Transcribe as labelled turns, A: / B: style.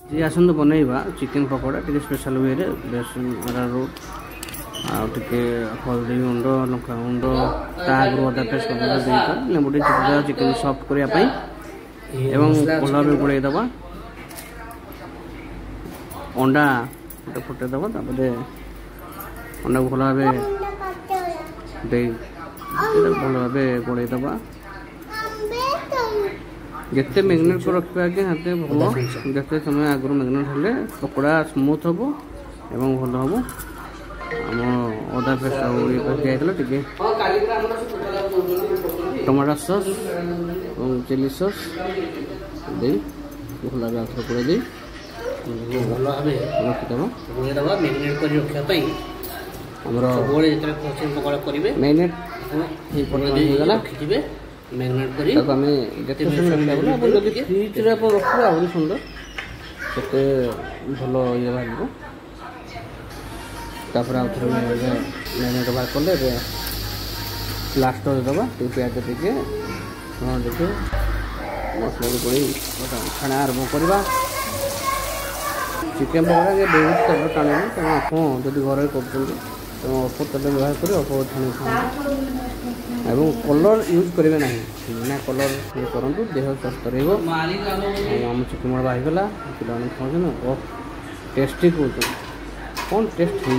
A: जी आसतु बनइबा chicken pakora टे special वे बेसन root आगे हल्दी गुंड लंका गुंड आगु अदा पेस्ट लेंबू चिपुड़ा चिकेन सफ्ट करने कलर भी गोड़े दबा अंडा गोटे फुटे दबा अंडा को भल भाव भल भाव गोड़े दबा जिते मैग्नेट को रखा आगे हाथे भल जिते समय आगुरी मैग्नेट हेल्ले पकोड़ा स्मूथ हम एवं भल हम आम अदा पेस्ट दिखाई टे टमाटो सस और चिली सस दे भल भाव आउे पूरा दे भल भाव रखीदबा मैग्नेट कर रखापी पकोड़ा करेंगे मैग्नेट रखिथे मैग्नेट करी फ्रिज रखिए आहरी सुंदर से भल ये बाहर आउ थे मैग्नेट बाहर कले प्लास्टर दबा प्याज टे देखिए मसला भी पड़ी छाणा आरम्भ करवा चिकेन पकोड़ा बहुत तेल टाणी तेना आप जब घर कर अल्प तेल व्यवहार कर अल्प छाणी एवं कलर यूज करेंगे ना बिना कलर करूँ देह स्वस्थ रम चिकेन बाहरगला पिला खाऊ टेस्टी कौन टेस्ट हो